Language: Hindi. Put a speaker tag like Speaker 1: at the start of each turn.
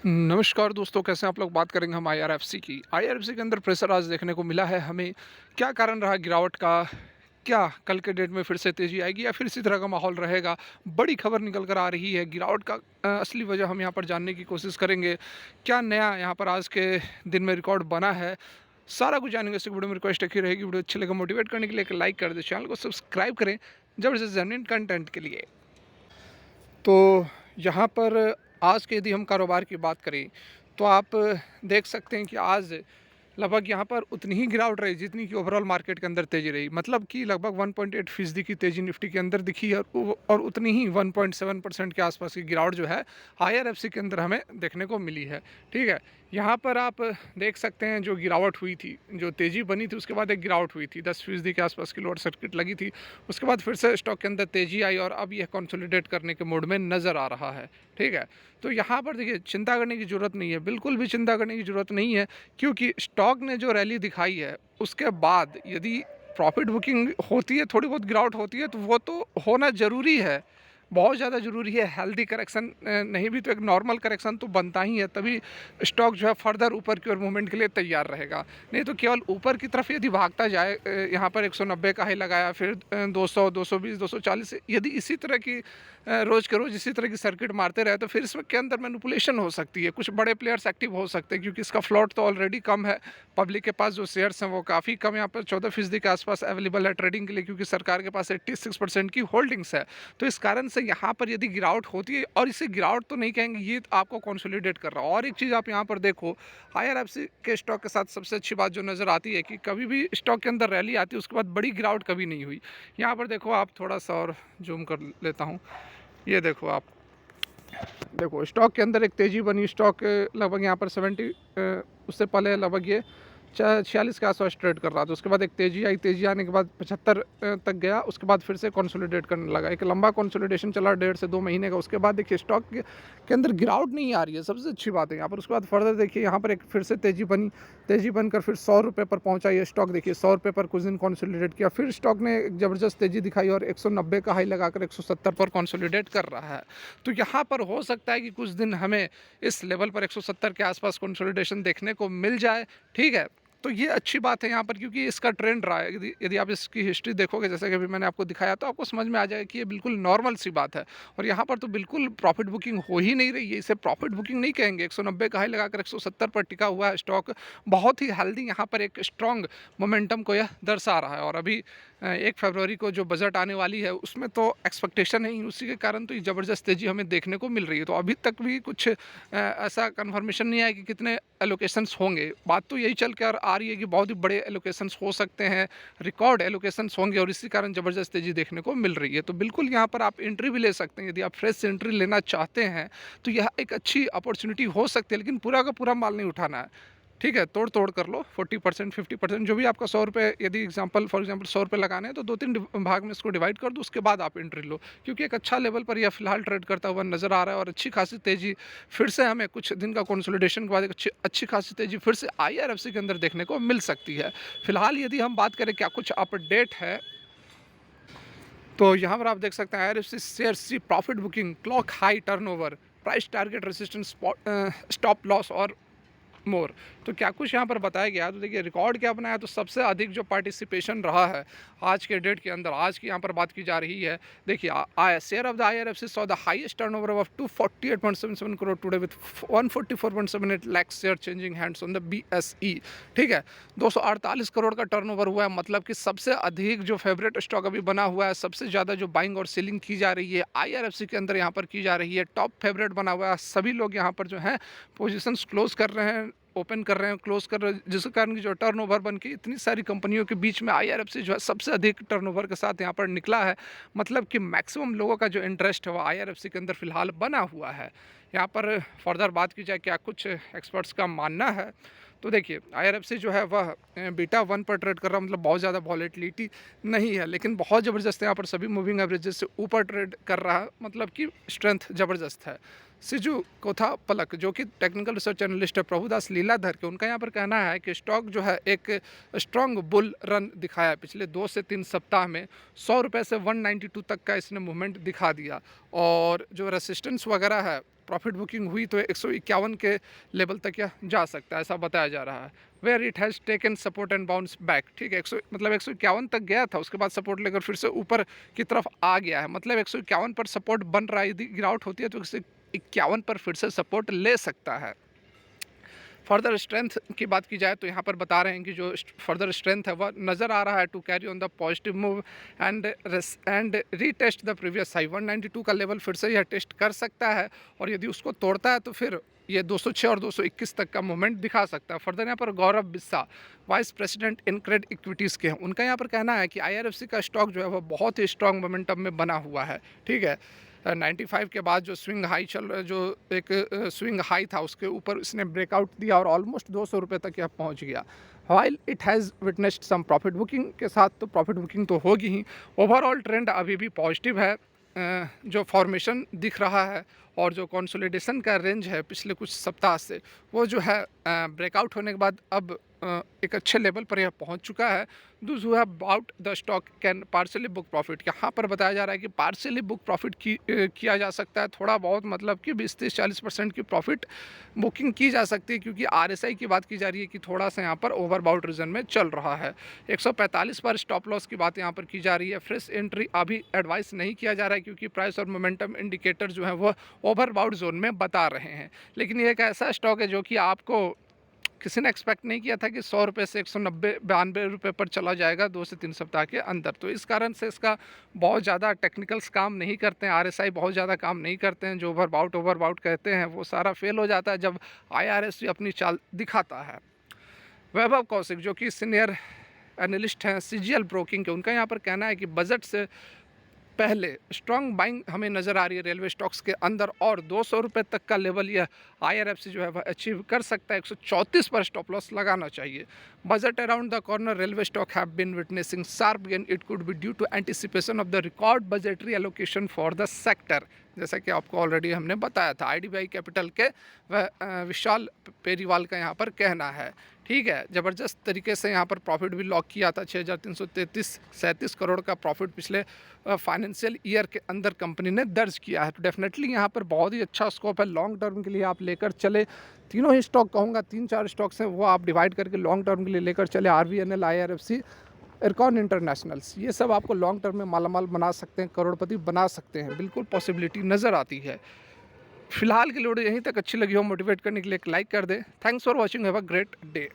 Speaker 1: नमस्कार दोस्तों, कैसे हैं आप लोग। बात करेंगे हम आईआरएफसी की। आईआरएफसी के अंदर प्रेशर आज देखने को मिला है हमें। क्या कारण रहा गिरावट का? क्या कल के डेट में फिर से तेज़ी आएगी या फिर इसी तरह का माहौल रहेगा? बड़ी खबर निकल कर आ रही है गिरावट का। असली वजह हम यहाँ पर जानने की कोशिश करेंगे। क्या नया यहाँ पर आज के दिन में रिकॉर्ड बना है? सारा कुछ जानेंगे। इस वीडियो में रिक्वेस्ट एक ही रहेगी, वीडियो अच्छी लगे मोटिवेट करने के लिए एक लाइक कर दें, चैनल को सब्सक्राइब करें ज़बरदस्त जेन्युइन कंटेंट के लिए। तो यहाँ पर आज के यदि हम कारोबार की बात करें, तो आप देख सकते हैं कि आज लगभग यहाँ पर उतनी ही गिरावट रही जितनी कि ओवरऑल मार्केट के अंदर तेज़ी रही। मतलब कि लगभग 1.8% की तेज़ी निफ्टी के अंदर दिखी है और उतनी ही 1.7% के आसपास की गिरावट जो है आईआरएफसी के अंदर हमें देखने को मिली है। ठीक है, यहाँ पर आप देख सकते हैं जो गिरावट हुई थी, जो तेज़ी बनी थी, उसके बाद एक गिरावट हुई थी 10% के आसपास की लोअर सर्किट लगी थी। उसके बाद फिर से स्टॉक के अंदर तेज़ी आई और अब यह कंसोलिडेट करने के मोड में नज़र आ रहा है। ठीक है, तो यहाँ पर देखिए चिंता करने की ज़रूरत नहीं है, बिल्कुल भी चिंता करने की ज़रूरत नहीं है, क्योंकि स्टॉक ने जो रैली दिखाई है उसके बाद यदि प्रॉफिट बुकिंग होती है, थोड़ी बहुत गिरावट होती है, तो वो तो होना ज़रूरी है, बहुत ज़्यादा ज़रूरी है। हेल्दी करेक्शन नहीं भी तो एक नॉर्मल करेक्शन तो बनता ही है, तभी स्टॉक जो है फर्दर ऊपर की ओर मूवमेंट के लिए तैयार रहेगा। नहीं तो केवल ऊपर की तरफ यदि भागता जाए, यहाँ पर 190 का हाई लगाया, फिर 200, 220, 240, यदि इसी तरह की रोज़ के रोज़ इसी तरह की सर्किट मारते रहे, तो फिर इसमें के अंदर मैनिपुलेशन हो सकती है। कुछ बड़े प्लेयर्स एक्टिव हो सकते हैं, क्योंकि इसका फ्लोट तो ऑलरेडी कम है। पब्लिक के पास जो शेयर्स हैं वो काफ़ी कम, यहाँ पर 14% के आसपास अवेलेबल है ट्रेडिंग के लिए, क्योंकि सरकार के पास 86% की होल्डिंग्स है। तो इस कारण से यहाँ पर यदि गिरावट होती है, और इसे गिरावट तो नहीं कहेंगे, ये तो आपको कंसोलिडेट कर रहा है। और एक चीज़ आप यहाँ पर देखो, आईआरएफसी के स्टॉक के साथ सबसे अच्छी बात जो नज़र आती है कि कभी भी स्टॉक के अंदर रैली आती है उसके बाद बड़ी गिरावट कभी नहीं हुई। यहाँ पर देखो, आप थोड़ा सा और जूम कर लेता हूँ। ये देखो आप, देखो स्टॉक के अंदर एक तेज़ी बनी। स्टॉक लगभग यहाँ पर 70, उससे पहले लगभग ये 46 के आसपास ट्रेड कर रहा था। उसके बाद एक तेज़ी आई, तेज़ी आने के बाद 75 तक गया। उसके बाद फिर से कंसोलिडेट करने लगा। एक लंबा कंसोलिडेशन चला 1.5 से 2 महीने का। उसके बाद देखिए स्टॉक के अंदर गिरावट नहीं आ रही है, सबसे अच्छी बात है यहाँ पर। उसके बाद फर्दर देखिए यहाँ पर एक फिर से तेज़ी बनी, तेज़ी बनकर फिर 100 रुपये पर पहुँचा ये स्टॉक। देखिए 100 रुपये पर कुछ दिन कंसोलिडेट किया, फिर स्टॉक ने एक ज़बरदस्त तेज़ी दिखाई और 190 का हाई लगाकर 170 पर कंसोलिडेट कर रहा है। तो यहाँ पर हो सकता है कि कुछ दिन हमें इस लेवल पर 170 के आसपास कंसोलिडेशन देखने को मिल जाए। ठीक है, तो ये अच्छी बात है यहाँ पर, क्योंकि इसका ट्रेंड रहा है। यदि यदि आप इसकी हिस्ट्री देखोगे, जैसे कि अभी मैंने आपको दिखाया, तो आपको समझ में आ जाएगा कि ये बिल्कुल नॉर्मल सी बात है। और यहाँ पर तो बिल्कुल प्रॉफिट बुकिंग हो ही नहीं रही है, इसे प्रॉफिट बुकिंग नहीं कहेंगे। 190 का हाई लगाकर 170 पर टिका हुआ है स्टॉक, बहुत ही हेल्दी यहाँ पर एक स्ट्रॉन्ग मोमेंटम को यह दर्शा रहा है। और अभी 1 फरवरी को जो बजट आने वाली है उसमें तो एक्सपेक्टेशन है ही, उसी के कारण तो ये ज़बरदस्त तेज़ी हमें देखने को मिल रही है। तो अभी तक भी कुछ ऐसा कन्फर्मेशन नहीं आया कि कितने एलोकेशंस होंगे। बात तो यही चल कर आ रही है कि बहुत ही बड़े एलोकेशंस हो सकते हैं, रिकॉर्ड एलोकेशंस होंगे, और इसी कारण ज़बरदस्त तेज़ी देखने को मिल रही है। तो बिल्कुल यहाँ पर आप एंट्री भी ले सकते हैं। यदि आप फ्रेश एंट्री लेना चाहते हैं तो यह एक अच्छी अपॉर्चुनिटी हो सकती है, लेकिन पूरा का पूरा माल नहीं उठाना है। ठीक है, तोड़-तोड़ कर लो, 40%, 50%, जो भी आपका ₹100, यदि फॉर एग्ज़ाम्पल ₹100 लगाने हैं, तो 2-3 भाग में इसको डिवाइड कर दो, उसके बाद आप एंट्री लो। क्योंकि एक अच्छा लेवल पर यह फिलहाल ट्रेड करता हुआ नज़र आ रहा है, और अच्छी खासी तेज़ी फिर से हमें कुछ दिन का कंसोलिडेशन के बाद एक अच्छी अच्छी खासी तेज़ी फिर से आईआरएफसी के अंदर देखने को मिल सकती है। फिलहाल यदि हम बात करें क्या कुछ अपडेट है, तो यहाँ पर आप देख सकते हैं IRFC shares see profit booking, clock high turnover, price target resistance, stop loss और मोर। तो क्या कुछ यहाँ पर बताया गया। तो देखिए रिकॉर्ड क्या बनाया, तो सबसे अधिक जो पार्टिसिपेशन रहा है आज के डेट के अंदर, आज की यहाँ पर बात की जा रही है। देखिए share of the IRFC saw the highest turnover of 248.77 crore today with 144.78 lakh share changing hands on the BSE. ठीक है, 248 करोड़ का टर्नओवर हुआ है। मतलब कि सबसे अधिक जो फेवरेट स्टॉक अभी बना हुआ है, सबसे ज़्यादा जो बाइंग और सेलिंग की जा रही है आईआरएफसी के अंदर यहाँ पर की जा रही है। टॉप फेवरेट बना हुआ है, सभी लोग यहाँ पर जो है पोजीशंस क्लोज कर रहे हैं, ओपन कर रहे हैं, क्लोज कर रहे हैं, जिसके कारण की जो टर्नओवर बन के इतनी सारी कंपनियों के बीच में आईआरएफसी जो है सबसे अधिक टर्नओवर के साथ यहाँ पर निकला है। मतलब कि मैक्सिमम लोगों का जो इंटरेस्ट है वो आईआरएफसी के अंदर फिलहाल बना हुआ है। यहाँ पर फर्दर बात की जाए क्या कुछ एक्सपर्ट्स का मानना है, तो देखिए आईआरएफसी जो है वह बीटा 1 पर ट्रेड कर रहा है, मतलब बहुत ज़्यादा वॉलेटिलिटी नहीं है, लेकिन बहुत ज़बरदस्त यहाँ पर सभी मूविंग एवरेजेस से ऊपर ट्रेड कर रहा है, मतलब कि स्ट्रेंथ ज़बरदस्त है। सिजू कोथा पलक जो कि टेक्निकल रिसर्च एनालिस्ट है प्रभुदास लीलाधर के, उनका यहाँ पर कहना है कि स्टॉक जो है एक स्ट्रॉन्ग बुल रन दिखाया है पिछले 2 से 3 सप्ताह में। 100 रुपये से 192 तक का इसने मूवमेंट दिखा दिया, और जो रेसिस्टेंस वगैरह है प्रॉफिट बुकिंग हुई तो 151 के लेवल तक यह जा सकता है, ऐसा बताया जा रहा है। Where it has taken support and bounce back, ठीक है, 100 मतलब 151 तक गया था, उसके बाद सपोर्ट लेकर फिर से ऊपर की तरफ आ गया है, मतलब 151 पर सपोर्ट बन रहा है। यदि गिरावट होती है तो 151 पर फिर से सपोर्ट ले सकता है। फर्दर स्ट्रेंथ की बात की जाए तो यहाँ पर बता रहे हैं कि जो फर्दर स्ट्रेंथ है वह नज़र आ रहा है to carry on the positive move and retest the previous high 192 का लेवल फिर से यह टेस्ट कर सकता है, और यदि उसको तोड़ता है तो फिर ये 206 और 221 तक का मूवमेंट दिखा सकता है। फर्दर यहाँ पर गौरव बिस्सा, वाइस प्रेसिडेंट इनक्रेड इक्विटीज़ के हैं, उनका यहाँ पर कहना है कि IRFC का स्टॉक जो है वह बहुत ही स्ट्रॉन्ग मोमेंटम में बना हुआ है, ठीक है। 95 के बाद जो स्विंग हाई जो एक स्विंग हाई था उसके ऊपर इसने ब्रेकआउट दिया और ऑलमोस्ट 200 रुपये तक यह पहुंच गया। While it has witnessed some profit booking, के साथ तो प्रॉफिट बुकिंग तो होगी ही, ओवरऑल ट्रेंड अभी भी पॉजिटिव है। जो फॉर्मेशन दिख रहा है और जो कंसोलिडेशन का रेंज है पिछले कुछ सप्ताह से, वो जो है ब्रेकआउट होने के बाद अब एक अच्छे लेवल पर यह पहुंच चुका है। Those who have bought the stock can partially book profit, यहाँ पर बताया जा रहा है कि पार्शली बुक प्रॉफिट किया जा सकता है, थोड़ा बहुत, मतलब कि 20-30-40% की प्रॉफिट बुकिंग की जा सकती है, क्योंकि RSI की बात की जा रही है कि थोड़ा सा यहाँ पर ओवरबाउट रीजन में चल रहा है। 145 पर स्टॉप लॉस की बात यहाँ पर की जा रही है। फ्रेश एंट्री अभी एडवाइस नहीं किया जा रहा है, क्योंकि प्राइस और मोमेंटम इंडिकेटर जो है वह ओवरबाउट जोन में बता रहे हैं। लेकिन ये एक ऐसा स्टॉक है जो कि आपको किसी ने एक्सपेक्ट नहीं किया था कि 100 रुपये से 190-92 रुपये पर चला जाएगा 2 से 3 सप्ताह के अंदर। तो इस कारण से इसका बहुत ज़्यादा टेक्निकल्स काम नहीं करते हैं, RSI बहुत ज़्यादा काम नहीं करते हैं। जो ओवरबाउट कहते हैं वो सारा फेल हो जाता है जब IRSC अपनी चाल दिखाता है। वैभव कौशिक जो कि सीनियर एनालिस्ट हैं CGL ब्रोकिंग के, उनका यहाँ पर कहना है कि बजट से पहले स्ट्रॉन्ग बाइंग हमें नज़र आ रही है रेलवे स्टॉक्स के अंदर, और 200 रुपये तक का लेवल यह IRFC जो है वह अचीव कर सकता है। 134 पर स्टॉप लॉस लगाना चाहिए। Budget around the corner railway stock have been witnessing sharp gain, it could be due to anticipation of the record budgetary allocation for the sector, जैसा कि आपको ऑलरेडी हमने बताया था। IDBI कैपिटल के वह विशाल पेरीवाल का यहाँ पर कहना है, ठीक है। ज़बरदस्त तरीके से यहाँ पर प्रॉफिट भी लॉक किया था, 6,337 करोड़ का प्रॉफिट पिछले फाइनेंशियल ईयर के अंदर कंपनी ने दर्ज किया है। तो डेफिनेटली यहाँ पर बहुत ही अच्छा स्कोप है, लॉन्ग टर्म के लिए आप लेकर चले। तीनों ही स्टॉक कहूँगा, 3-4 स्टॉक्स हैं वो आप डिवाइड करके लॉन्ग टर्म के लिए लेकर चले। RVNL, IRFC, इरकॉन इंटरनेशनल्स, ये सब आपको लॉन्ग टर्म में मालामाल बना सकते हैं, करोड़पति बना सकते हैं, बिल्कुल पॉसिबिलिटी नज़र आती है। फिलहाल की वीडियो यहीं तक अच्छी लगी हो, मोटिवेट करने के लिए एक लाइक कर दें। Thanks for watching, have a great day.